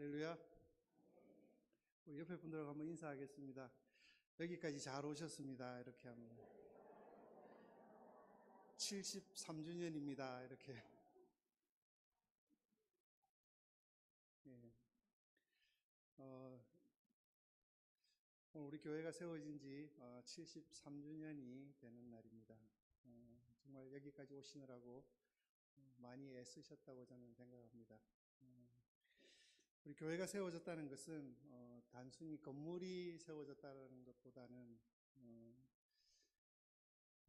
할렐루야. 우리 옆에 분들하고 한번 인사하겠습니다. 여기까지 잘 오셨습니다. 이렇게 합니다. 73주년입니다. 이렇게. 예. 오늘 우리 교회가 세워진 지 73주년이 되는 날입니다. 정말 여기까지 오시느라고 많이 애쓰셨다고 저는 생각합니다. 우리 교회가 세워졌다는 것은 단순히 건물이 세워졌다는 것보다는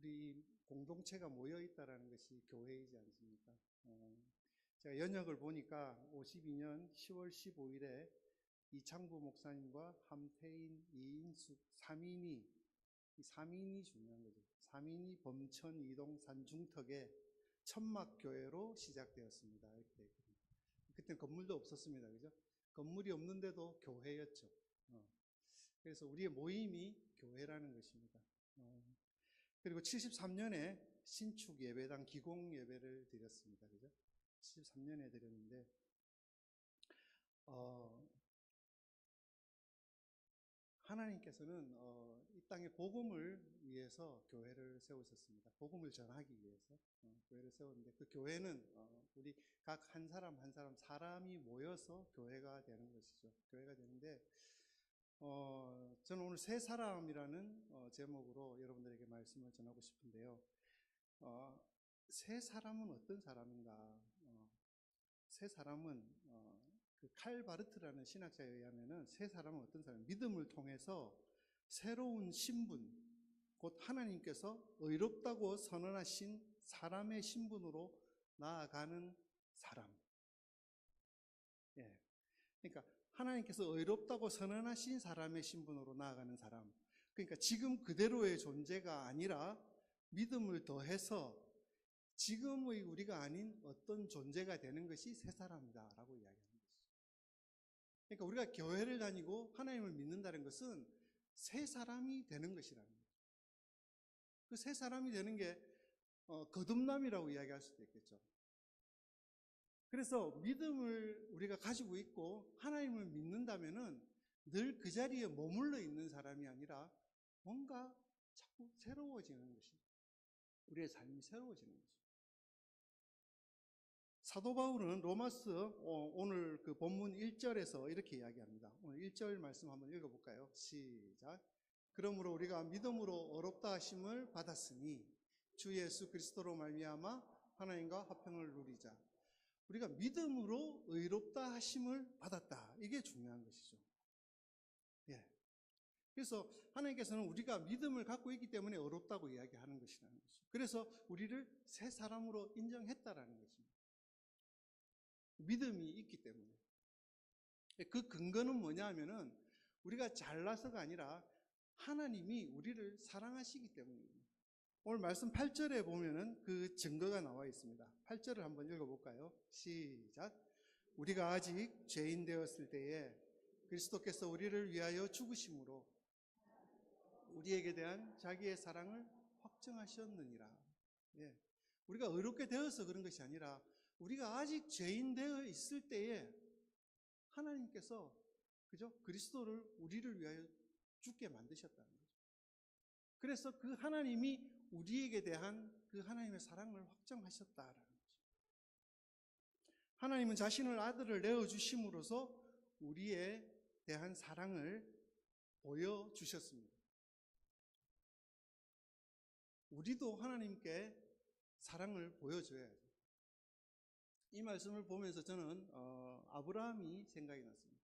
우리 공동체가 모여 있다는 것이 교회이지 않습니까? 제가 연역을 보니까 52년 10월 15일에 이창부 목사님과 함태인, 이인숙 3인이 중요한 거죠. 3인이 범천 이동 산중턱에 천막교회로 시작되었습니다. 이렇게. 그때는 건물도 없었습니다. 그죠? 건물이 없는데도 교회였죠. 그래서 우리의 모임이 교회라는 것입니다. 그리고 73년에 신축 예배당 기공 예배를 드렸습니다. 그죠? 73년에 드렸는데, 하나님께서는 이 땅에 복음을 위해서 교회를 세우셨습니다. 복음을 전하기 위해서 교회를 세웠는데, 그 교회는 우리 각 한 사람 한 사람 사람이 모여서 교회가 되는 것이죠. 교회가 되는데, 저는 오늘 세 사람이라는 제목으로 여러분들에게 말씀을 전하고 싶은데요. 세 사람은 어떤 사람인가? 세 사람은 그 칼 바르트라는 신학자에 의하면은 세 사람은 어떤 사람? 믿음을 통해서 새로운 신분, 곧 하나님께서 의롭다고 선언하신 사람의 신분으로 나아가는 사람. 예. 그러니까 하나님께서 의롭다고 선언하신 사람의 신분으로 나아가는 사람. 그러니까 지금 그대로의 존재가 아니라 믿음을 더해서 지금의 우리가 아닌 어떤 존재가 되는 것이 세 사람이다라고 이야기합니다. 그러니까 우리가 교회를 다니고 하나님을 믿는다는 것은 세 사람이 되는 것이라는 거예요. 그 세 사람이 되는 게 거듭남이라고 이야기할 수도 있겠죠. 그래서 믿음을 우리가 가지고 있고 하나님을 믿는다면은 늘 그 자리에 머물러 있는 사람이 아니라 뭔가 자꾸 새로워지는 것입니다. 우리의 삶이 새로워지는 것입니다. 사도 바울은 로마서 오늘 그 본문 1절에서 이렇게 이야기합니다. 오늘 1절 말씀 한번 읽어볼까요? 시작. 그러므로 우리가 믿음으로 어렵다 하심을 받았으니 주 예수 그리스도로 말미암아 하나님과 화평을 누리자. 우리가 믿음으로 의롭다 하심을 받았다. 이게 중요한 것이죠. 예. 그래서 하나님께서는 우리가 믿음을 갖고 있기 때문에 어렵다고 이야기하는 것이라는 거죠. 그래서 우리를 새 사람으로 인정했다라는 것입니다. 믿음이 있기 때문에. 그 근거는 뭐냐 하면은 우리가 잘나서가 아니라 하나님이 우리를 사랑하시기 때문입니다. 오늘 말씀 8절에 보면은 그 증거가 나와 있습니다. 8절을 한번 읽어볼까요? 시작. 우리가 아직 죄인 되었을 때에 그리스도께서 우리를 위하여 죽으심으로 우리에게 대한 자기의 사랑을 확증하셨느니라. 예. 우리가 의롭게 되어서 그런 것이 아니라 우리가 아직 죄인 되어 있을 때에 하나님께서 그죠? 그리스도를 우리를 위하여 죽게 만드셨다는 거죠. 그래서 그 하나님이 우리에게 대한 그 하나님의 사랑을 확정하셨다라는 거죠. 하나님은 자신의 아들을 내어주심으로써 우리에 대한 사랑을 보여주셨습니다. 우리도 하나님께 사랑을 보여줘야죠. 이 말씀을 보면서 저는 아브라함이 생각이 났습니다.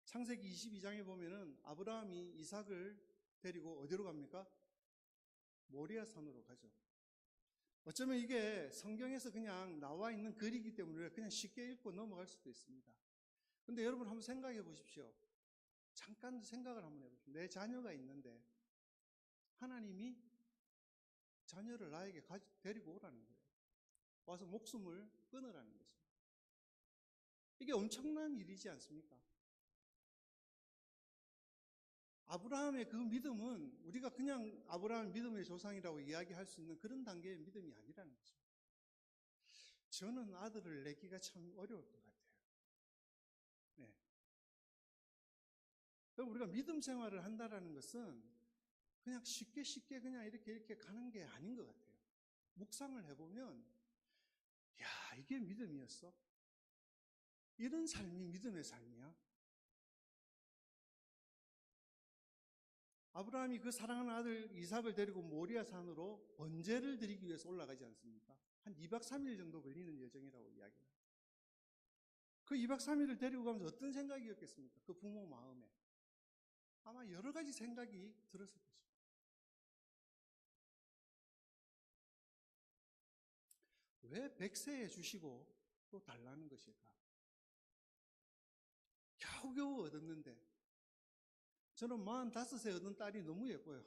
창세기 22장에 보면은 아브라함이 이삭을 데리고 어디로 갑니까? 모리아 산으로 가죠. 어쩌면 이게 성경에서 그냥 나와 있는 글이기 때문에 그냥 쉽게 읽고 넘어갈 수도 있습니다. 근데 여러분 한번 생각해 보십시오. 잠깐 생각을 한번 해보십시오. 내 자녀가 있는데 하나님이 자녀를 나에게 데리고 오라는 거예요. 와서 목숨을 끊으라는 것입니다. 이게 엄청난 일이지 않습니까? 아브라함의 그 믿음은 우리가 그냥 아브라함의 믿음의 조상이라고 이야기할 수 있는 그런 단계의 믿음이 아니라는 것입니다. 저는 아들을 내기가 참 어려울 것 같아요. 우리가 믿음 생활을 한다라는 것은 그냥 쉽게 그냥 이렇게 가는 게 아닌 것 같아요. 묵상을 해보면, 야, 이게 믿음이었어? 이런 삶이 믿음의 삶이야? 아브라함이 그 사랑하는 아들 이삭을 데리고 모리아 산으로 번제를 드리기 위해서 올라가지 않습니까? 한 2박 3일 정도 걸리는 여정이라고 이야기합니다. 그 2박 3일을 데리고 가면서 어떤 생각이었겠습니까? 그 부모 마음에. 아마 여러 가지 생각이 들었을 것입니다. 왜 100세에 주시고 또 달라는 것일까? 겨우겨우 얻었는데, 저는 45세 얻은 딸이 너무 예뻐요.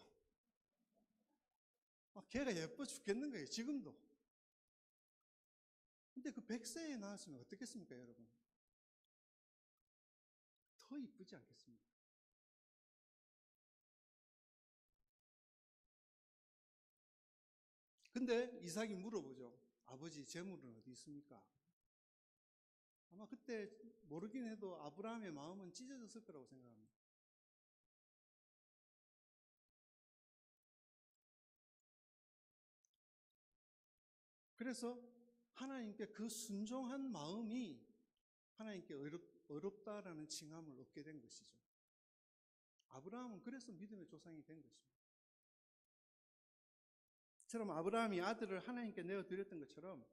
걔가 예뻐 죽겠는 거예요, 지금도. 근데 그 100세에 나왔으면 어떻겠습니까, 여러분? 더 이쁘지 않겠습니까? 근데 이삭이 물어보죠. 아버지, 재물은 어디 있습니까? 아마 그때 모르긴 해도 아브라함의 마음은 찢어졌을 거라고 생각합니다. 그래서 하나님께 그 순종한 마음이 하나님께 어렵다라는 칭함을 얻게 된 것이죠. 아브라함은 그래서 믿음의 조상이 된 것입니다. 처럼 아브라함이 아들을 하나님께 내어드렸던 것처럼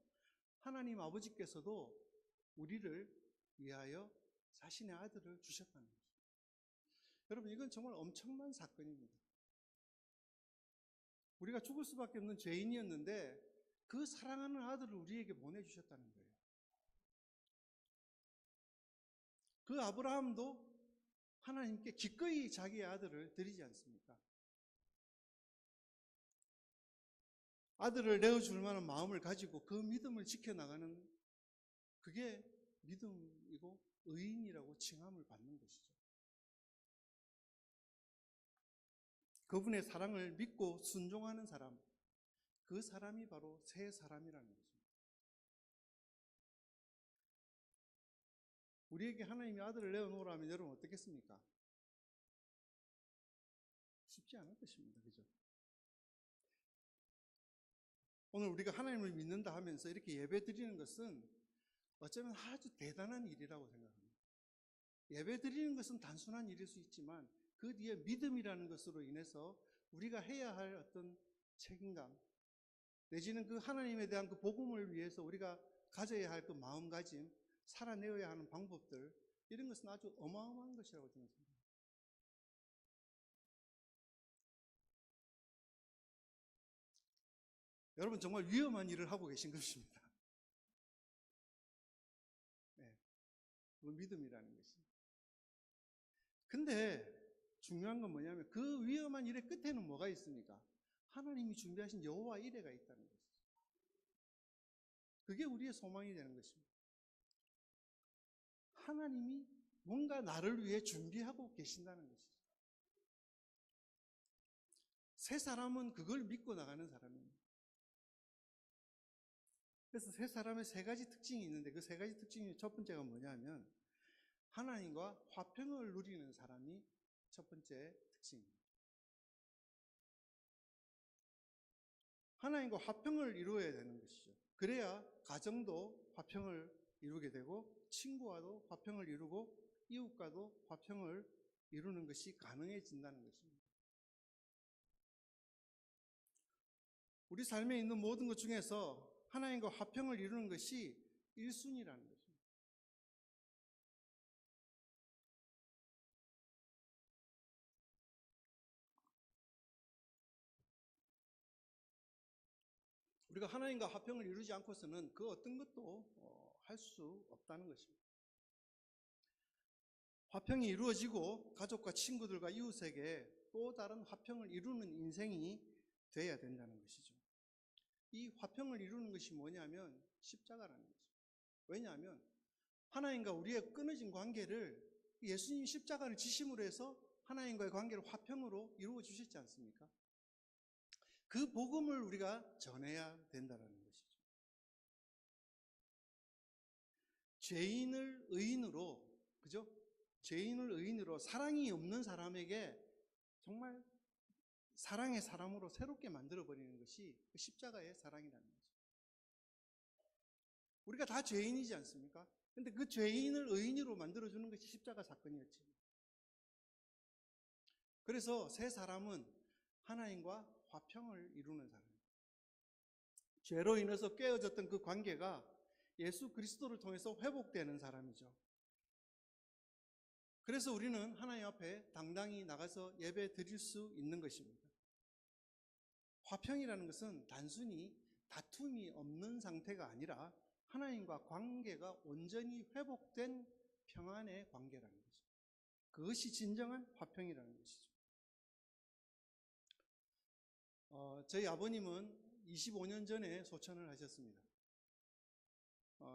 하나님 아버지께서도 우리를 위하여 자신의 아들을 주셨다는 것입니다. 여러분, 이건 정말 엄청난 사건입니다. 우리가 죽을 수밖에 없는 죄인이었는데 그 사랑하는 아들을 우리에게 보내주셨다는 거예요. 그 아브라함도 하나님께 기꺼이 자기의 아들을 드리지 않습니까? 아들을 내어줄 만한 마음을 가지고 그 믿음을 지켜나가는, 그게 믿음이고 의인이라고 칭함을 받는 것이죠. 그분의 사랑을 믿고 순종하는 사람, 그 사람이 바로 새 사람이라는 것입니다. 우리에게 하나님이 아들을 내어놓으라 하면 여러분 어떻겠습니까? 쉽지 않을 것입니다. 그죠? 오늘 우리가 하나님을 믿는다 하면서 이렇게 예배 드리는 것은 어쩌면 아주 대단한 일이라고 생각합니다. 예배 드리는 것은 단순한 일일 수 있지만 그 뒤에 믿음이라는 것으로 인해서 우리가 해야 할 어떤 책임감, 내지는 그 하나님에 대한 그 복음을 위해서 우리가 가져야 할 그 마음가짐, 살아내어야 하는 방법들, 이런 것은 아주 어마어마한 것이라고 저는 생각합니다. 여러분, 정말 위험한 일을 하고 계신 것입니다. 네, 그 믿음이라는 것이. 근데 중요한 건 뭐냐면 그 위험한 일의 끝에는 뭐가 있습니까? 하나님이 준비하신 여호와 이레가 있다는 것이죠. 그게 우리의 소망이 되는 것입니다. 하나님이 뭔가 나를 위해 준비하고 계신다는 것이죠. 새 사람은 그걸 믿고 나가는 사람입니다. 그래서 새 사람의 세 가지 특징이 있는데 그 세 가지 특징 중 첫 번째가 뭐냐면 하나님과 화평을 누리는 사람이 첫 번째 특징입니다. 하나님과 화평을 이루어야 되는 것이죠. 그래야 가정도 화평을 이루게 되고 친구와도 화평을 이루고 이웃과도 화평을 이루는 것이 가능해진다는 것입니다. 우리 삶에 있는 모든 것 중에서 하나님과 화평을 이루는 것이 1순위라는 것입니다. 우리가 하나님과 화평을 이루지 않고서는 그 어떤 것도 할 수 없다는 것입니다. 화평이 이루어지고 가족과 친구들과 이웃에게 또 다른 화평을 이루는 인생이 되어야 된다는 것이죠. 이 화평을 이루는 것이 뭐냐면 십자가라는 것입니다. 왜냐하면 하나님과 우리의 끊어진 관계를 예수님이 십자가를 지심으로 해서 하나님과의 관계를 화평으로 이루어 주셨지 않습니까? 그 복음을 우리가 전해야 된다는 것이죠. 죄인을 의인으로, 그죠? 죄인을 의인으로 사랑이 없는 사람에게 정말 사랑의 사람으로 새롭게 만들어버리는 것이 그 십자가의 사랑이라는 거죠. 우리가 다 죄인이지 않습니까? 근데 그 죄인을 의인으로 만들어주는 것이 십자가 사건이었지. 그래서 새 사람은 하나님과 화평을 이루는 사람입니다. 죄로 인해서 깨어졌던 그 관계가 예수 그리스도를 통해서 회복되는 사람이죠. 그래서 우리는 하나님 앞에 당당히 나가서 예배 드릴 수 있는 것입니다. 화평이라는 것은 단순히 다툼이 없는 상태가 아니라 하나님과 관계가 온전히 회복된 평안의 관계라는 거죠. 그것이 진정한 화평이라는 것이죠. 저희 아버님은 25년 전에 소천을 하셨습니다.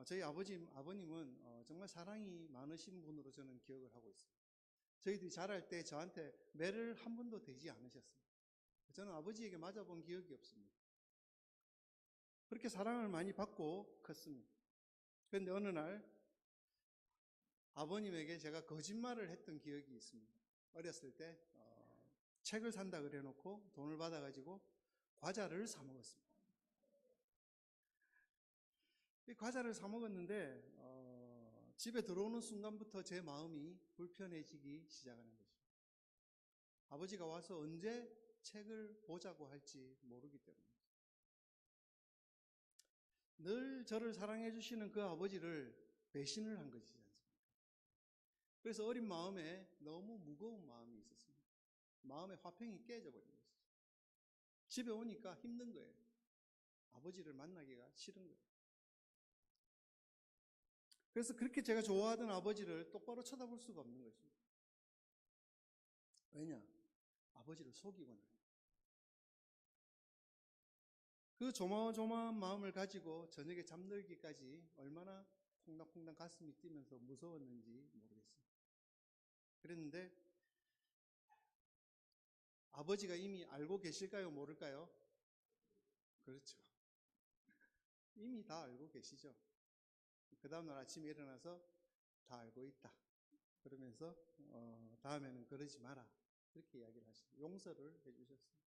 저희 아버님은 정말 사랑이 많으신 분으로 저는 기억을 하고 있습니다. 저희들이 자랄 때 저한테 매를 한 번도 대지 않으셨습니다. 저는 아버지에게 맞아본 기억이 없습니다. 그렇게 사랑을 많이 받고 컸습니다. 그런데 어느 날 아버님에게 제가 거짓말을 했던 기억이 있습니다. 어렸을 때 책을 산다 그래 놓고 돈을 받아가지고 과자를 사 먹었습니다. 이 과자를 사 먹었는데 집에 들어오는 순간부터 제 마음이 불편해지기 시작하는 거죠. 아버지가 와서 언제 책을 보자고 할지 모르기 때문에. 늘 저를 사랑해 주시는 그 아버지를 배신을 한 것이지 않습니까? 그래서 어린 마음에 너무 무거운 마음이 있었습니다. 마음의 화평이 깨져버린 것이죠. 집에 오니까 힘든 거예요. 아버지를 만나기가 싫은 거예요. 그래서 그렇게 제가 좋아하던 아버지를 똑바로 쳐다볼 수가 없는 것입니다. 왜냐? 아버지를 속이고 나요. 그 조마조마한 마음을 가지고 저녁에 잠들기까지 얼마나 콩닥콩닥 가슴이 뛰면서 무서웠는지 모르겠습니다. 그랬는데 아버지가 이미 알고 계실까요? 모를까요? 그렇죠. 이미 다 알고 계시죠. 그 다음날 아침에 일어나서 다 알고 있다. 그러면서 다음에는 그러지 마라. 그렇게 이야기를 하시고 용서를 해주셨습니다.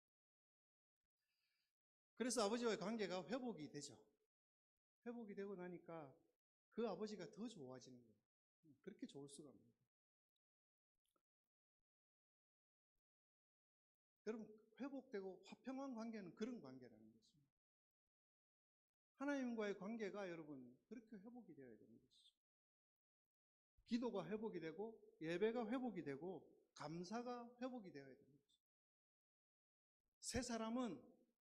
그래서 아버지와의 관계가 회복이 되죠. 회복이 되고 나니까 그 아버지가 더 좋아지는 거예요. 그렇게 좋을 수가 없는 거예요. 여러분, 회복되고 화평한 관계는 그런 관계라는 것입니다. 하나님과의 관계가 여러분 그렇게 회복이 되어야 되는 것이죠. 기도가 회복이 되고 예배가 회복이 되고 감사가 회복이 되어야 되는 것이죠. 새 사람은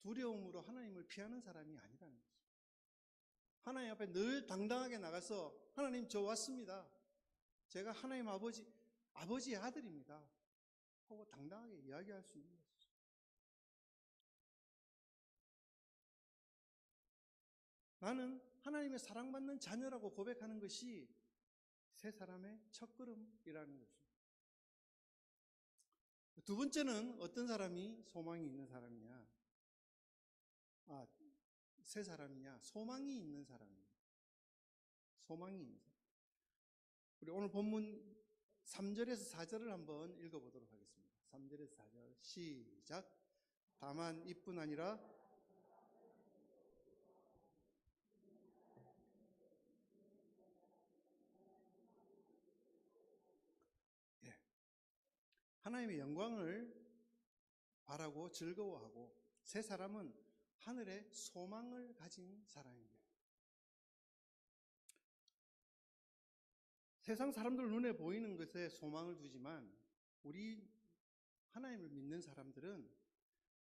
두려움으로 하나님을 피하는 사람이 아니라는 거죠. 하나님 앞에 늘 당당하게 나가서 하나님 저 왔습니다. 제가 하나님 아버지의 아들입니다. 하고 당당하게 이야기할 수 있는 것이죠. 나는 하나님의 사랑받는 자녀라고 고백하는 것이 새 사람의 첫걸음이라는 것입니다. 두 번째는 어떤 사람이 소망이 있는 사람이냐? 새 사람이냐? 소망이 있는 사람입니다. 소망이 있는 사람. 우리 오늘 본문 3절에서 4절을 한번 읽어보도록 하겠습니다. 3절에서 4절 시작. 다만 이뿐 아니라 하나님의 영광을 바라고 즐거워하고 새 사람은 하늘의 소망을 가진 사람입니다. 세상 사람들 눈에 보이는 것에 소망을 두지만 우리 하나님을 믿는 사람들은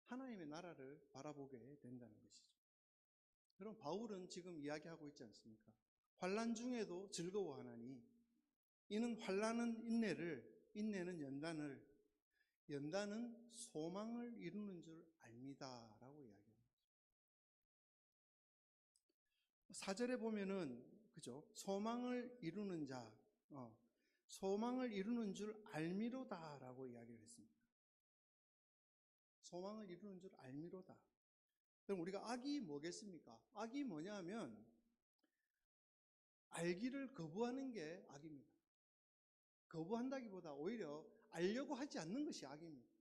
하나님의 나라를 바라보게 된다는 것이죠. 그럼 바울은 지금 이야기하고 있지 않습니까? 환난 중에도 즐거워하나니 이는 환난은 인내를, 인내는 연단을, 연단은 소망을 이루는 줄 압니다 라고 이야기합니다. 4절에 보면은 그죠? 소망을 이루는 자, 소망을 이루는 줄 알미로다 라고 이야기를 했습니다. 소망을 이루는 줄 알미로다. 그럼 우리가 악이 뭐겠습니까? 악이 뭐냐 하면 알기를 거부하는 게 악입니다. 거부한다기보다 오히려 알려고 하지 않는 것이 악입니다.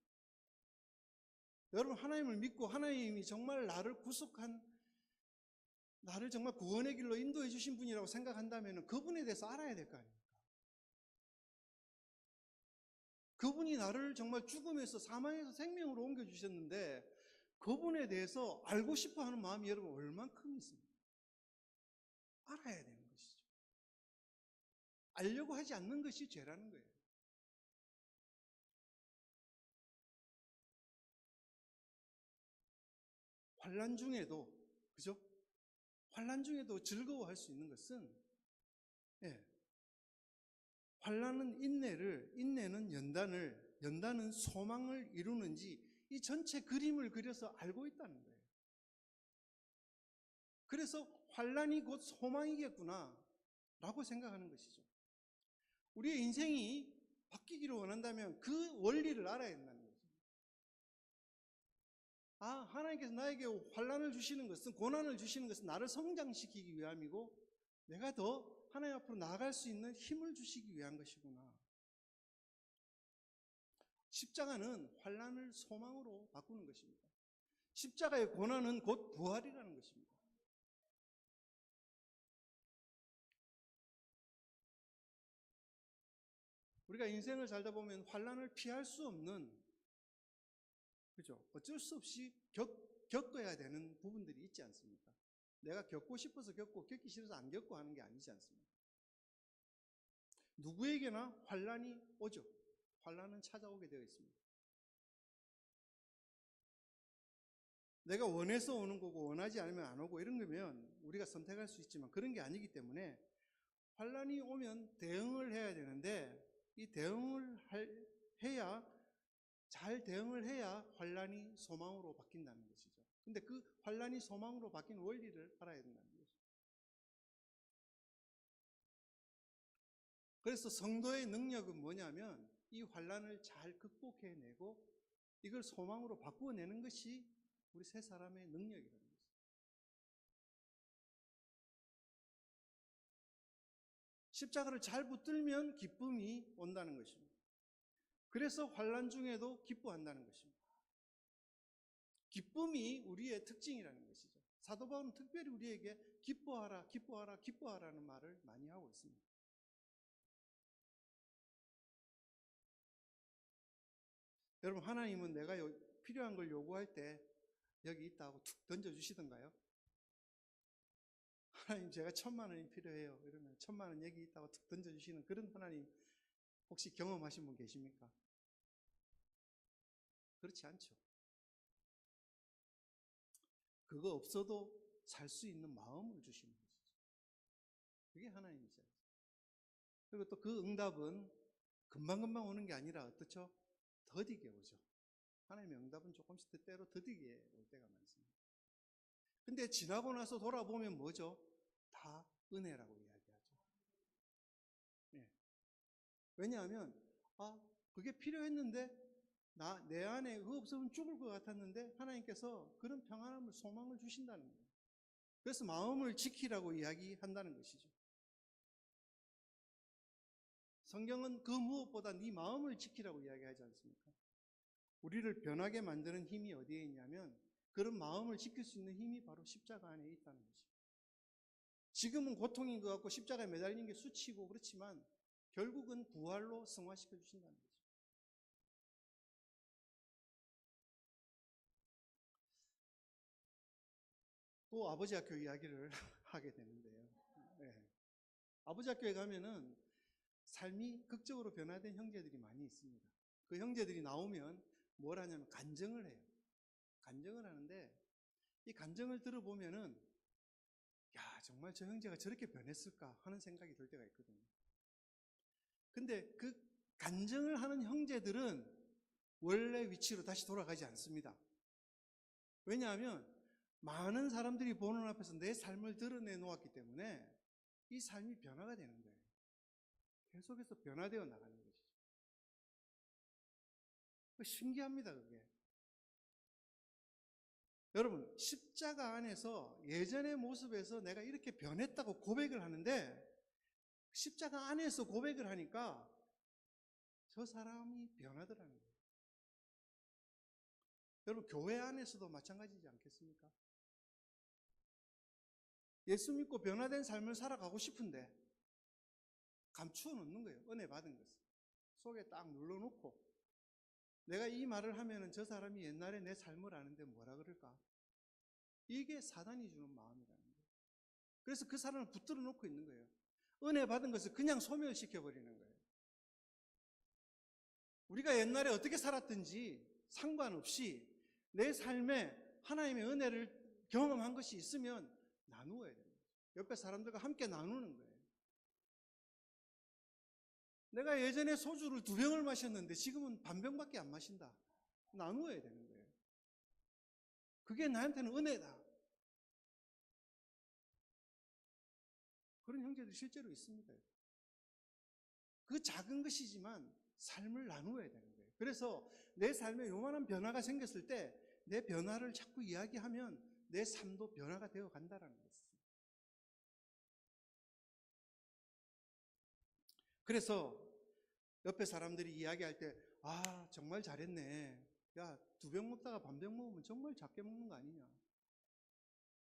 여러분, 하나님을 믿고 하나님이 정말 나를 구속한, 나를 정말 구원의 길로 인도해 주신 분이라고 생각한다면 그분에 대해서 알아야 될 거 아닙니까? 그분이 나를 정말 죽음에서 사망에서 생명으로 옮겨주셨는데 그분에 대해서 알고 싶어 하는 마음이 여러분 얼만큼 있습니까? 알아야 되는 것이죠. 알려고 하지 않는 것이 죄라는 거예요. 환난 중에도, 그죠? 환난 중에도 즐거워할 수 있는 것은, 예, 환난은 인내를, 인내는 연단을, 연단은 소망을 이루는지 이 전체 그림을 그려서 알고 있다는 거예요. 그래서 환난이 곧 소망이겠구나 라고 생각하는 것이죠. 우리의 인생이 바뀌기를 원한다면 그 원리를 알아야 된다는 거죠. 아, 하나님께서 나에게 환난을 주시는 것은, 고난을 주시는 것은 나를 성장시키기 위함이고 내가 더 하나님 앞으로 나아갈 수 있는 힘을 주시기 위한 것이구나. 십자가는 환난을 소망으로 바꾸는 것입니다. 십자가의 고난은 곧 부활이라는 것입니다. 우리가 인생을 살다 보면 환난을 피할 수 없는, 그죠? 어쩔 수 없이 겪어야 되는 부분들이 있지 않습니까? 내가 겪고 싶어서 겪고 겪기 싫어서 안 겪고 하는 게 아니지 않습니까? 누구에게나 환난이 오죠. 환난은 찾아오게 되어 있습니다. 내가 원해서 오는 거고 원하지 않으면 안 오고 이런 거면 우리가 선택할 수 있지만 그런 게 아니기 때문에 환난이 오면 대응을 해야 되는데 이 대응을 해야, 잘 대응을 해야 환난이 소망으로 바뀐다는 것이죠. 근데 그 환난이 소망으로 바뀐 원리를 알아야 된다는 거죠. 그래서 성도의 능력은 뭐냐면 이 환난을 잘 극복해내고 이걸 소망으로 바꾸어내는 것이 우리 세 사람의 능력이라는 거죠. 십자가를 잘 붙들면 기쁨이 온다는 것입니다. 그래서 환난 중에도 기뻐한다는 것입니다. 기쁨이 우리의 특징이라는 것이죠. 사도 바울은 특별히 우리에게 기뻐하라, 기뻐하라, 기뻐하라는 말을 많이 하고 있습니다. 여러분, 하나님은 내가 필요한 걸 요구할 때 여기 있다고 툭 던져주시던가요? 하나님, 제가 1,000,000원이 필요해요. 이러면 1,000,000원 여기 있다고 툭 던져주시는 그런 하나님 혹시 경험하신 분 계십니까? 그렇지 않죠. 그거 없어도 살 수 있는 마음을 주시는 것이죠. 그게 하나님이죠. 그리고 또 그 응답은 금방금방 오는 게 아니라 어떻죠? 더디게 오죠. 하나님의 응답은 조금씩 때때로 더디게 올 때가 많습니다. 근데 지나고 나서 돌아보면 뭐죠? 다 은혜라고 이야기하죠. 네. 왜냐하면 그게 필요했는데 내 안에 그거 없으면 죽을 것 같았는데 하나님께서 그런 평안함을, 소망을 주신다는 거예요. 그래서 마음을 지키라고 이야기한다는 것이죠. 성경은 그 무엇보다 네 마음을 지키라고 이야기하지 않습니까? 우리를 변하게 만드는 힘이 어디에 있냐면 그런 마음을 지킬 수 있는 힘이 바로 십자가 안에 있다는 것입니다. 지금은 고통인 것 같고 십자가에 매달리는 게 수치고 그렇지만 결국은 부활로 승화시켜 주신다는 거죠. 또 아버지 학교 이야기를 하게 되는데요. 네. 아버지 학교에 가면은 삶이 극적으로 변화된 형제들이 많이 있습니다. 그 형제들이 나오면 뭘 하냐면 간증을 해요. 간증을 하는데 이 간증을 들어보면은 야, 정말 저 형제가 저렇게 변했을까 하는 생각이 들 때가 있거든요. 근데 그 간증을 하는 형제들은 원래 위치로 다시 돌아가지 않습니다. 왜냐하면 많은 사람들이 보는 앞에서 내 삶을 드러내 놓았기 때문에 이 삶이 변화가 되는 거예요. 계속해서 변화되어 나가는 것이죠. 신기합니다, 그게. 여러분, 십자가 안에서 예전의 모습에서 내가 이렇게 변했다고 고백을 하는데 십자가 안에서 고백을 하니까 저 사람이 변하더라는 거예요. 여러분, 교회 안에서도 마찬가지지 않겠습니까? 예수 믿고 변화된 삶을 살아가고 싶은데 감추어 놓는 거예요. 은혜 받은 것을 속에 딱 눌러놓고, 내가 이 말을 하면은 저 사람이 옛날에 내 삶을 아는데 뭐라 그럴까? 이게 사단이 주는 마음이라는 거예요. 그래서 그 사람을 붙들어 놓고 있는 거예요. 은혜 받은 것을 그냥 소멸시켜 버리는 거예요. 우리가 옛날에 어떻게 살았든지 상관없이 내 삶에 하나님의 은혜를 경험한 것이 있으면 나누어야 됩니다. 옆에 사람들과 함께 나누는 거예요. 내가 예전에 소주를 2병을 마셨는데 지금은 반병밖에 안 마신다. 나누어야 되는 거예요. 그게 나한테는 은혜다. 그런 형제들이 실제로 있습니다. 그 작은 것이지만 삶을 나누어야 되는 거예요. 그래서 내 삶에 요만한 변화가 생겼을 때 내 변화를 자꾸 이야기하면 내 삶도 변화가 되어 간다는 거예요. 그래서 옆에 사람들이 이야기할 때, 아, 정말 잘했네. 야, 2병 먹다가 반병 먹으면 정말 작게 먹는 거 아니냐.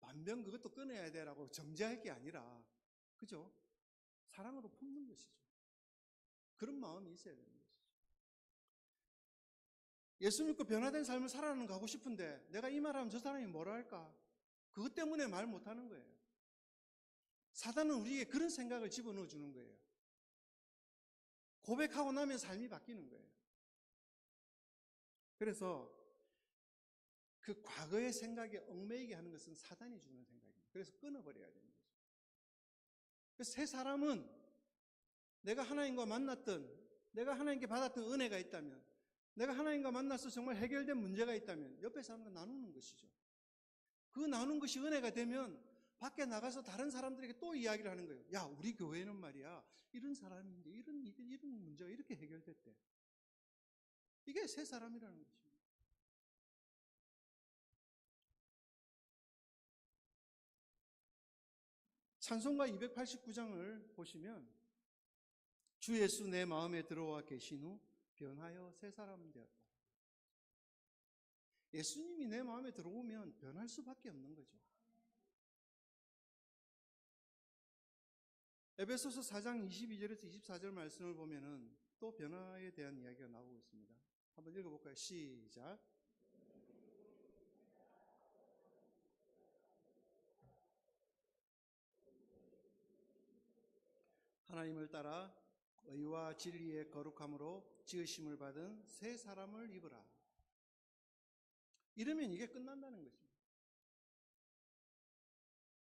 반병 그것도 끊어야 되라고 정죄할 게 아니라, 그죠? 사랑으로 품는 것이죠. 그런 마음이 있어야 되는 것이죠. 예수 믿고 변화된 삶을 살아가는 가고 싶은데 내가 이 말하면 저 사람이 뭐라 할까? 그것 때문에 말 못하는 거예요. 사단은 우리에게 그런 생각을 집어넣어 주는 거예요. 고백하고 나면 삶이 바뀌는 거예요. 그래서 그 과거의 생각에 얽매이게 하는 것은 사단이 주는 생각입니다. 그래서 끊어버려야 되는 거죠. 그래서 새 사람은 내가 하나님과 만났던, 내가 하나님께 받았던 은혜가 있다면, 내가 하나님과 만나서 정말 해결된 문제가 있다면 옆에 사람과 나누는 것이죠. 그 나눈 것이 은혜가 되면 밖에 나가서 다른 사람들에게 또 이야기를 하는 거예요. 야, 우리 교회는 말이야, 이런 사람인데 이런 문제가 이렇게 해결됐대. 이게 새 사람이라는 것입니다. 찬송가 289장을 보시면 주 예수 내 마음에 들어와 계신 후 변하여 새 사람 되었다. 예수님이 내 마음에 들어오면 변할 수밖에 없는 거죠. 에베소서 4장 22절에서 24절 말씀을 보면은 또 변화에 대한 이야기가 나오고 있습니다. 한번 읽어볼까요? 시작. 하나님을 따라 의와 진리의 거룩함으로 지으심을 받은 새 사람을 입으라. 이러면 이게 끝난다는 것입니다.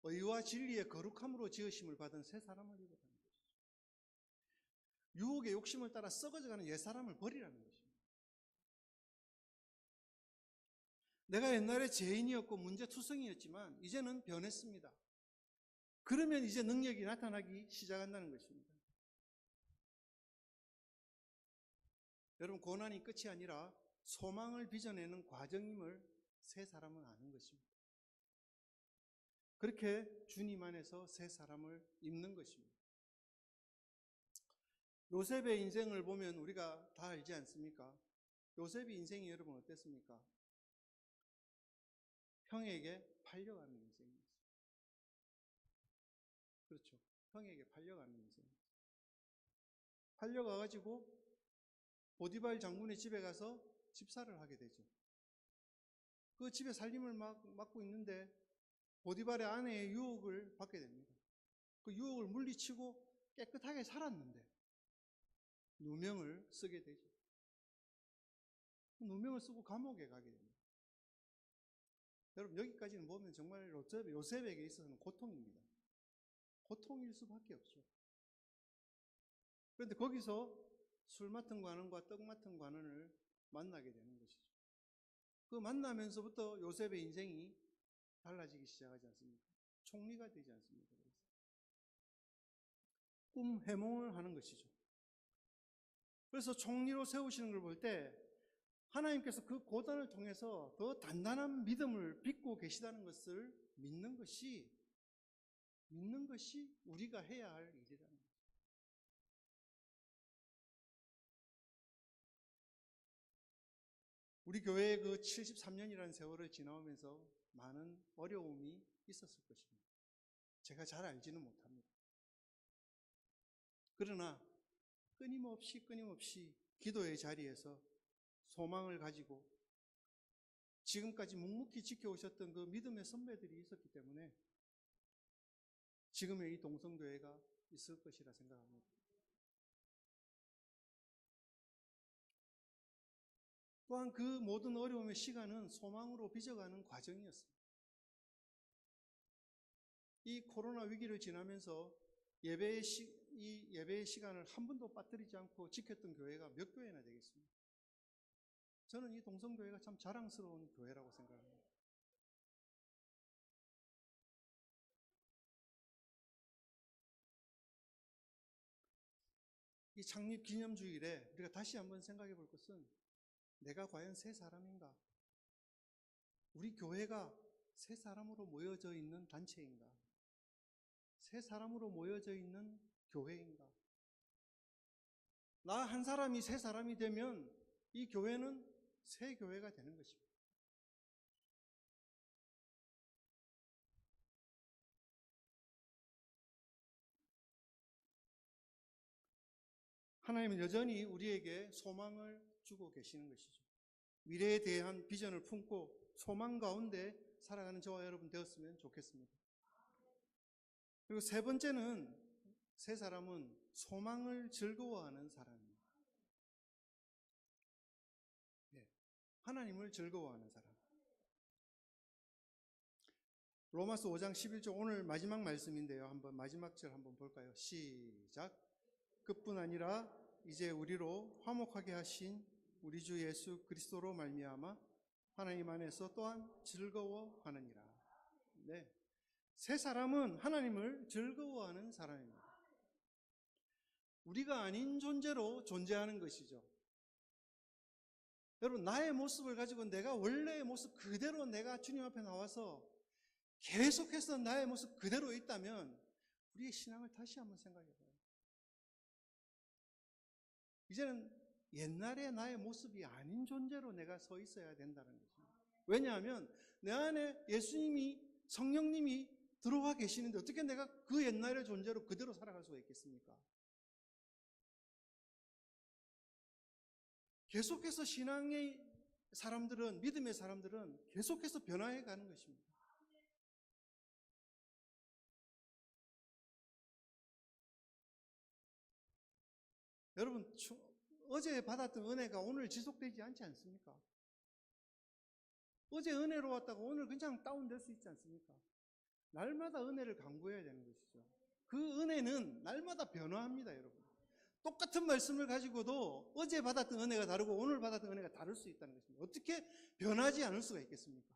의와 진리의 거룩함으로 지으심을 받은 새 사람을 입으라는 것이죠. 유혹의 욕심을 따라 썩어져가는 옛 사람을 버리라는 것입니다. 내가 옛날에 죄인이었고 문제투성이였지만 이제는 변했습니다. 그러면 이제 능력이 나타나기 시작한다는 것입니다. 여러분, 고난이 끝이 아니라 소망을 빚어내는 과정임을 새 사람은 아는 것입니다. 그렇게 주님 안에서 새 사람을 입는 것입니다. 요셉의 인생을 보면 우리가 다 알지 않습니까? 요셉의 인생이 여러분 어땠습니까? 형에게 팔려가는 인생이었어요. 그렇죠. 형에게 팔려가는 인생이었어요. 팔려가가지고 보디발 장군의 집에 가서 집사를 하게 되죠. 그 집에 살림을 맡고 있는데 보디발의 아내의 유혹을 받게 됩니다. 그 유혹을 물리치고 깨끗하게 살았는데 누명을 쓰게 되죠. 누명을 쓰고 감옥에 가게 됩니다. 여러분, 여기까지는 보면 정말 요셉에게 있어서는 고통입니다. 고통일 수밖에 없죠. 그런데 거기서 술 맡은 관원과 떡 맡은 관원을 만나게 되는 것이죠. 그 만나면서부터 요셉의 인생이 달라지기 시작하지 않습니까? 총리가 되지 않습니까? 꿈 해몽을 하는 것이죠. 그래서 총리로 세우시는 걸 볼 때 하나님께서 그 고난을 통해서 더 단단한 믿음을 빚고 계시다는 것을 믿는 것이 우리가 해야 할 일이라는 거예요. 우리 교회의 그 73년이라는 세월을 지나오면서 많은 어려움이 있었을 것입니다. 제가 잘 알지는 못합니다. 그러나 끊임없이 기도의 자리에서 소망을 가지고 지금까지 묵묵히 지켜오셨던 그 믿음의 선배들이 있었기 때문에 지금의 이 동성교회가 있을 것이라 생각합니다. 또한 그 모든 어려움의 시간은 소망으로 빚어가는 과정이었습니다. 이 코로나 위기를 지나면서 이 예배의 시간을 한 번도 빠뜨리지 않고 지켰던 교회가 몇 교회나 되겠습니까? 저는 이 동성교회가 참 자랑스러운 교회라고 생각합니다. 이 창립 기념주일에 우리가 다시 한번 생각해 볼 것은 내가 과연 새 사람인가? 우리 교회가 새 사람으로 모여져 있는 단체인가? 새 사람으로 모여져 있는 교회인가? 나 한 사람이 새 사람이 되면 이 교회는 새 교회가 되는 것입니다. 하나님은 여전히 우리에게 소망을 주고 계시는 것이죠. 미래에 대한 비전을 품고 소망 가운데 살아가는 저와 여러분 되었으면 좋겠습니다. 그리고 세 번째는 새 사람은 소망을 즐거워하는 사람입니다. 하나님을 즐거워하는 사람. 로마서 5장 11절 오늘 마지막 말씀인데요. 마지막 절 한번 볼까요? 시작. 그뿐 아니라 이제 우리로 화목하게 하신 우리 주 예수 그리스도로 말미암아 하나님 안에서 또한 즐거워하느니라. 네. 새 사람은 하나님을 즐거워하는 사람입니다. 우리가 아닌 존재로 존재하는 것이죠. 여러분, 나의 모습을 가지고 내가 원래의 모습 그대로 내가 주님 앞에 나와서 계속해서 나의 모습 그대로 있다면 우리의 신앙을 다시 한번 생각해 봐요. 이제는 옛날의 나의 모습이 아닌 존재로 내가 서 있어야 된다는 것입니다. 왜냐하면 내 안에 예수님이, 성령님이 들어와 계시는데 어떻게 내가 그 옛날의 존재로 그대로 살아갈 수가 있겠습니까? 계속해서 신앙의 사람들은, 믿음의 사람들은 계속해서 변화해 가는 것입니다. 여러분, 어제 받았던 은혜가 오늘 지속되지 않지 않습니까? 어제 은혜로 왔다가 오늘 그냥 다운될 수 있지 않습니까? 날마다 은혜를 강구해야 되는 것이죠. 그 은혜는 날마다 변화합니다, 여러분. 똑같은 말씀을 가지고도 어제 받았던 은혜가 다르고 오늘 받았던 은혜가 다를 수 있다는 것입니다. 어떻게 변하지 않을 수가 있겠습니까?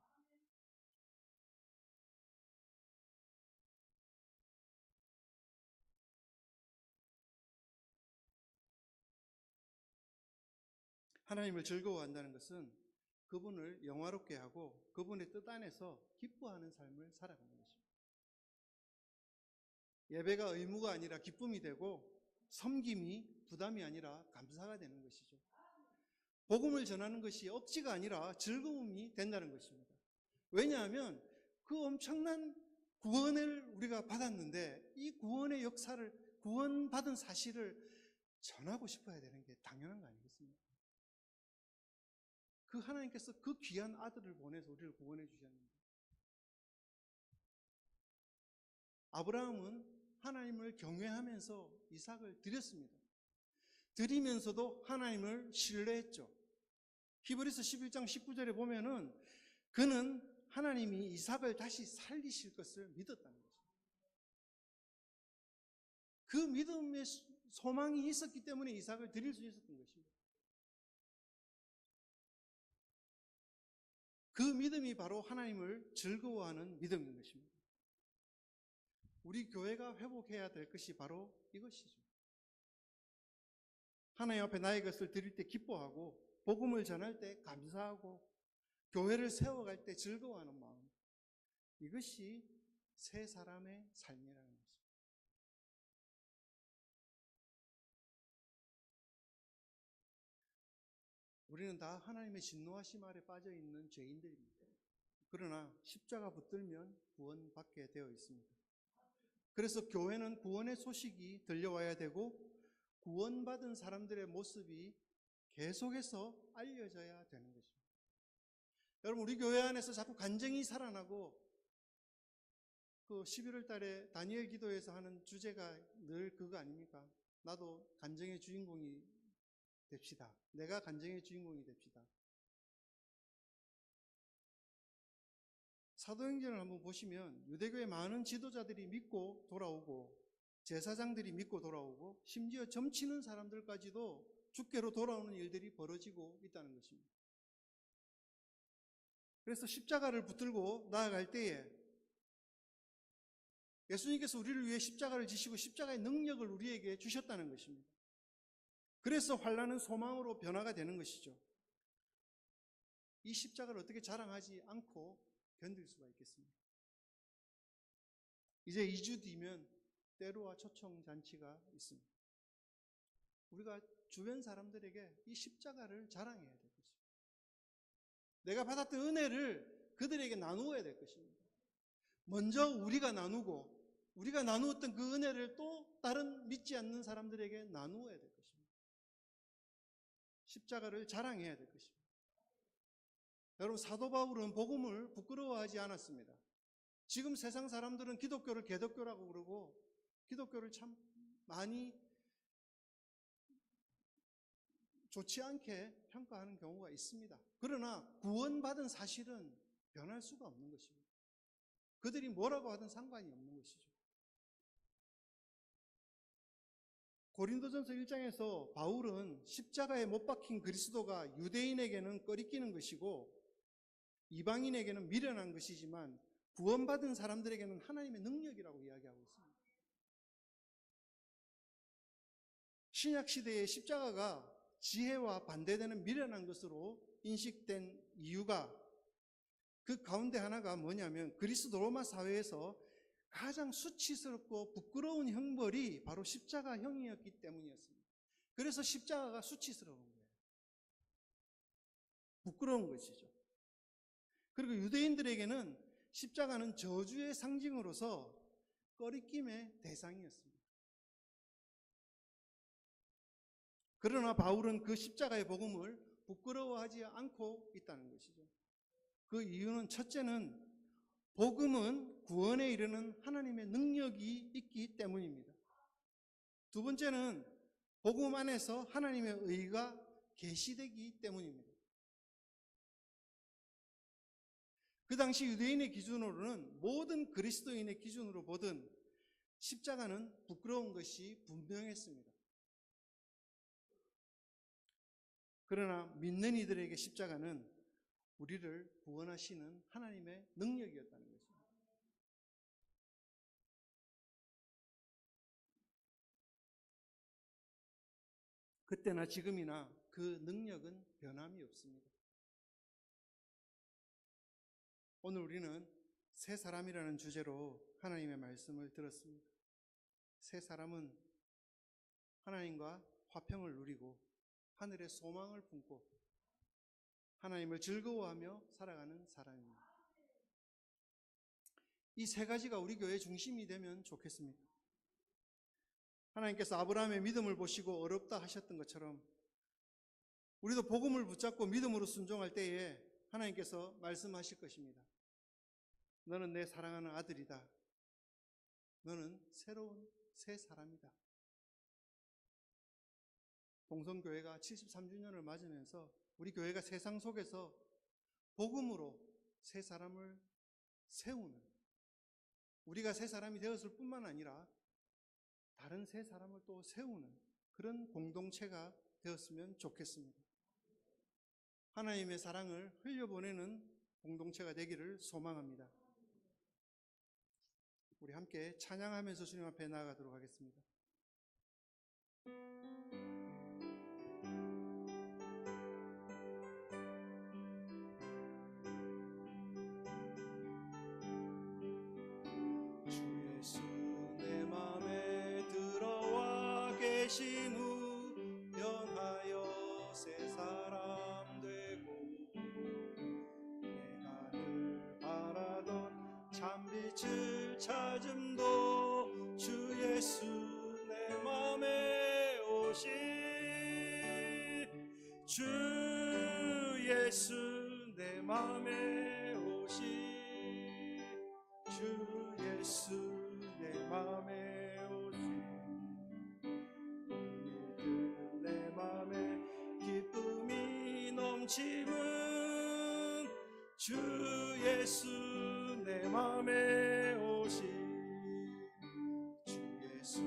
하나님을 즐거워한다는 것은 그분을 영화롭게 하고 그분의 뜻 안에서 기뻐하는 삶을 살아가는 것입니다. 예배가 의무가 아니라 기쁨이 되고 섬김이 부담이 아니라 감사가 되는 것이죠. 복음을 전하는 것이 억지가 아니라 즐거움이 된다는 것입니다. 왜냐하면 그 엄청난 구원을 우리가 받았는데 이 구원의 역사를, 구원받은 사실을 전하고 싶어야 되는 게 당연한 거 아니겠습니까? 그 하나님께서 그 귀한 아들을 보내서 우리를 구원해 주셨는데, 아브라함은 하나님을 경외하면서 이삭을 드렸습니다. 드리면서도 하나님을 신뢰했죠. 히브리서 11장 19절에 보면은 그는 하나님이 이삭을 다시 살리실 것을 믿었다는 거죠. 그 믿음의 소망이 있었기 때문에 이삭을 드릴 수 있었던 것입니다. 그 믿음이 바로 하나님을 즐거워하는 믿음인 것입니다. 우리 교회가 회복해야 될 것이 바로 이것이죠. 하나님 앞에 나의 것을 드릴 때 기뻐하고 복음을 전할 때 감사하고 교회를 세워갈 때 즐거워하는 마음, 이것이 새 사람의 삶이라는 것입니다. 우리는 다 하나님의 진노하심 아래 빠져 있는 죄인들입니다. 그러나 십자가 붙들면 구원받게 되어 있습니다. 그래서 교회는 구원의 소식이 들려와야 되고 구원받은 사람들의 모습이 계속해서 알려져야 되는 것입니다. 여러분, 우리 교회 안에서 자꾸 간증이 살아나고 그 11월 달에 다니엘 기도에서 하는 주제가 늘 그거 아닙니까? 나도 간증의 주인공이 됩시다. 내가 간증의 주인공이 됩시다. 사도행전을 한번 보시면 유대교의 많은 지도자들이 믿고 돌아오고 제사장들이 믿고 돌아오고 심지어 점치는 사람들까지도 주께로 돌아오는 일들이 벌어지고 있다는 것입니다. 그래서 십자가를 붙들고 나아갈 때에 예수님께서 우리를 위해 십자가를 지시고 십자가의 능력을 우리에게 주셨다는 것입니다. 그래서 환난은 소망으로 변화가 되는 것이죠. 이 십자가를 어떻게 자랑하지 않고 견딜 수가 있겠습니까? 이제 2주 뒤면 때로와 초청 잔치가 있습니다. 우리가 주변 사람들에게 이 십자가를 자랑해야 될 것입니다. 내가 받았던 은혜를 그들에게 나누어야 될 것입니다. 먼저 우리가 나누고 우리가 나누었던 그 은혜를 또 다른 믿지 않는 사람들에게 나누어야 될 것입니다. 십자가를 자랑해야 될 것입니다. 여러분, 사도 바울은 복음을 부끄러워하지 않았습니다. 지금 세상 사람들은 기독교를 개독교라고 그러고 기독교를 참 많이 좋지 않게 평가하는 경우가 있습니다. 그러나 구원받은 사실은 변할 수가 없는 것입니다. 그들이 뭐라고 하든 상관이 없는 것이죠. 고린도전서 1장에서 바울은 십자가에 못 박힌 그리스도가 유대인에게는 꺼리끼는 것이고 이방인에게는 미련한 것이지만 구원받은 사람들에게는 하나님의 능력이라고 이야기하고 있습니다. 신약시대의 십자가가 지혜와 반대되는 미련한 것으로 인식된 이유가 그 가운데 하나가 뭐냐면 그리스 로마 사회에서 가장 수치스럽고 부끄러운 형벌이 바로 십자가형이었기 때문이었습니다. 그래서 십자가가 수치스러운 거예요. 부끄러운 것이죠. 그리고 유대인들에게는 십자가는 저주의 상징으로서 꺼리낌의 대상이었습니다. 그러나 바울은 그 십자가의 복음을 부끄러워하지 않고 있다는 것이죠. 그 이유는 첫째는 복음은 구원에 이르는 하나님의 능력이 있기 때문입니다. 두 번째는 복음 안에서 하나님의 의가 계시되기 때문입니다. 그 당시 유대인의 기준으로는 모든 그리스도인의 기준으로 보든 십자가는 부끄러운 것이 분명했습니다. 그러나 믿는 이들에게 십자가는 우리를 구원하시는 하나님의 능력이었다는 것입니다. 그때나 지금이나 그 능력은 변함이 없습니다. 오늘 우리는 새 사람이라는 주제로 하나님의 말씀을 들었습니다. 새 사람은 하나님과 화평을 누리고 하늘의 소망을 품고 하나님을 즐거워하며 살아가는 사람입니다. 이 세 가지가 우리 교회의 중심이 되면 좋겠습니다. 하나님께서 아브라함의 믿음을 보시고 어렵다 하셨던 것처럼 우리도 복음을 붙잡고 믿음으로 순종할 때에 하나님께서 말씀하실 것입니다. 너는 내 사랑하는 아들이다. 너는 새로운 새 사람이다. 동성교회가 73주년을 맞으면서 우리 교회가 세상 속에서 복음으로 새 사람을 세우는, 우리가 새 사람이 되었을 뿐만 아니라 다른 새 사람을 또 세우는 그런 공동체가 되었으면 좋겠습니다. 하나님의 사랑을 흘려보내는 공동체가 되기를 소망합니다. 우리 함께 찬양하면서 주님 앞에 나아가도록 하겠습니다. 주 예수 내 맘에 들어와 계신 후 변하여 새 사람 찾음도 주 예수 내 맘에 오시 주 예수 내 맘에 오시 주 예수 내 맘에 오시 내 맘에 기쁨이 넘치는 주 예수 내 맘에 오시 주 예수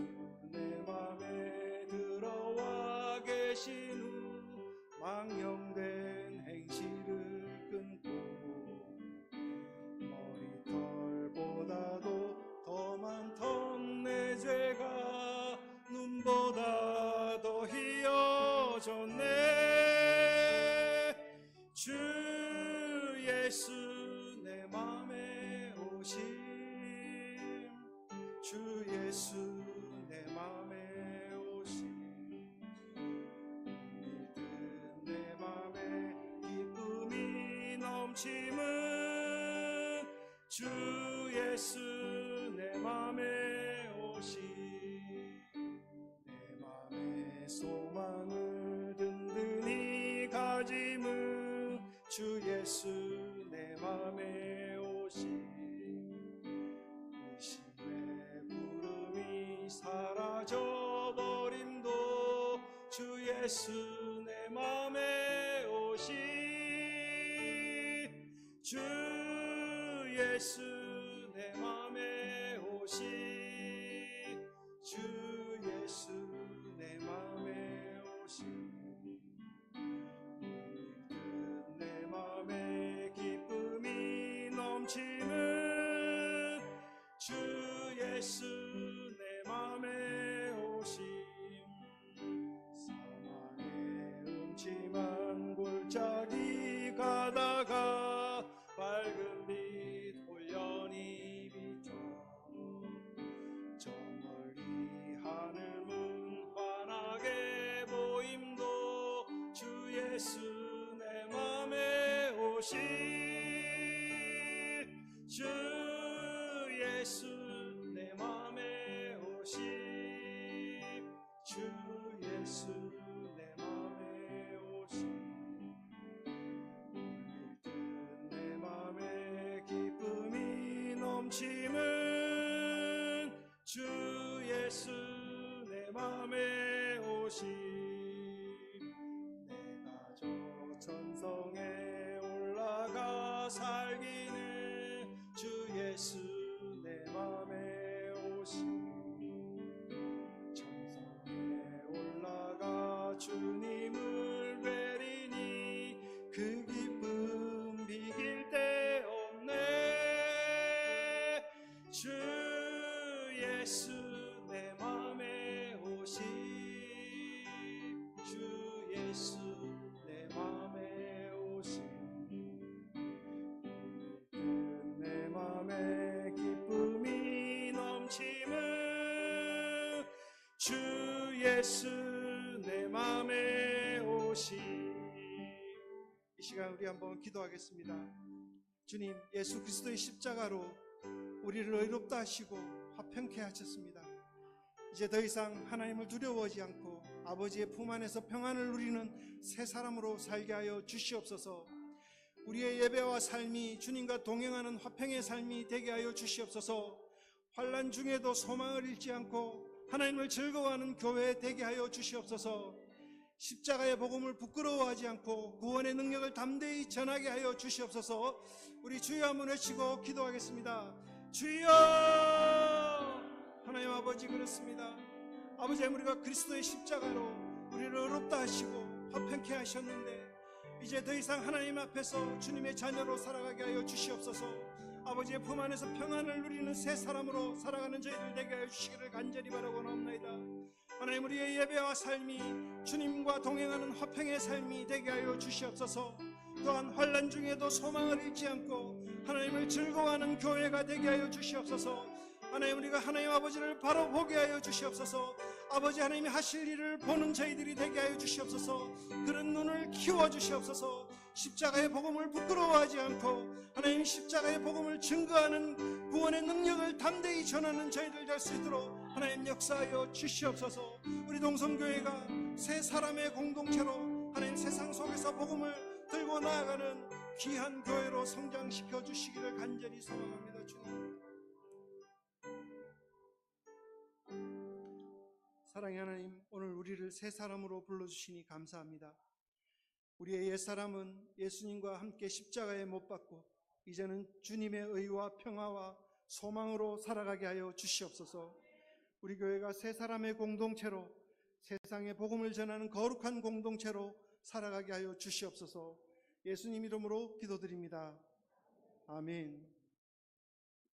내 맘에 들어와 계신 후 망령된 행실을 끊고 머리털보다도 더 많던 내 죄가 눈보다 더 희어졌네 주 예수 내 맘에 오심 주 예수 내 맘에 오심 믿음 내 맘에 기쁨이 넘치는 주 예수 내 맘에 오심 내 맘에 소망을 든든히 가짐은 주 예수 내 맘에 오심 의심의 구름이 사라져버림도 주 예수 내 맘에 오심 주 예수 내 맘에 오심 주 예수 내 맘에 오심 내 맘에 기쁨이 넘치는 주 예수 내 맘에 오심 사망의 음침한 골짜기 가다가 밝은 빛 홀연히 비춰 저 멀리 하늘 문 환하게 보임도 주 예수 내 맘에 오시 주 예수 내 맘에 오시 주 예수 내 맘에 오시 내 맘에 기쁨이 넘치는 주 예수 내 맘에 오시 내가 저 천성에 올라가 살기는 주 예수 내 맘에 오시 천성에 올라가 주님을 뵈리니 그 기쁨 비길 데 없네 주 예수 내 맘에 오시 주 예수 내 맘에 오시 내 맘에 기쁨이 넘치는 주 예수 내 맘에 오시 이 시간 우리 한번 기도하겠습니다. 주님 예수 그리스도의 십자가로 우리를 의롭다 하시고 화평케 하셨습니다. 이제 더 이상 하나님을 두려워하지 않고 아버지의 품 안에서 평안을 누리는 새 사람으로 살게 하여 주시옵소서. 우리의 예배와 삶이 주님과 동행하는 화평의 삶이 되게 하여 주시옵소서. 환난 중에도 소망을 잃지 않고 하나님을 즐거워하는 교회 되게 하여 주시옵소서. 십자가의 복음을 부끄러워하지 않고 구원의 능력을 담대히 전하게 하여 주시옵소서. 우리 주여 한번 외치고 기도하겠습니다. 주여! 하나님 아버지 그렇습니다. 아버지 우리가 그리스도의 십자가로 우리를 의롭다 하시고 화평케 하셨는데 이제 더 이상 하나님 앞에서 주님의 자녀로 살아가게 하여 주시옵소서. 아버지의 품 안에서 평안을 누리는 새 사람으로 살아가는 저희들 되게 하여 주시기를 간절히 바라고나옵나이다. 하나님 우리의 예배와 삶이 주님과 동행하는 화평의 삶이 되게 하여 주시옵소서. 또한 환난 중에도 소망을 잃지 않고 하나님을 즐거워하는 교회가 되게 하여 주시옵소서. 하나님 우리가 하나님 아버지를 바로 보게 하여 주시옵소서. 아버지 하나님이 하실 일을 보는 저희들이 되게 하여 주시옵소서. 그런 눈을 키워 주시옵소서. 십자가의 복음을 부끄러워하지 않고 하나님 십자가의 복음을 증거하는 구원의 능력을 담대히 전하는 저희들 될 수 있도록 하나님 역사하여 주시옵소서. 우리 동성교회가 새 사람의 공동체로 하나님 세상 속에서 복음을 들고 나아가는 귀한 교회로 성장시켜 주시기를 간절히 소망합니다. 주님, 사랑의 하나님, 오늘 우리를 새 사람으로 불러주시니 감사합니다. 우리의 옛사람은 예수님과 함께 십자가에 못 박고 이제는 주님의 의와 평화와 소망으로 살아가게 하여 주시옵소서. 우리 교회가 새 사람의 공동체로 세상에 복음을 전하는 거룩한 공동체로 살아가게 하여 주시옵소서. 예수님 이름으로 기도드립니다. 아멘.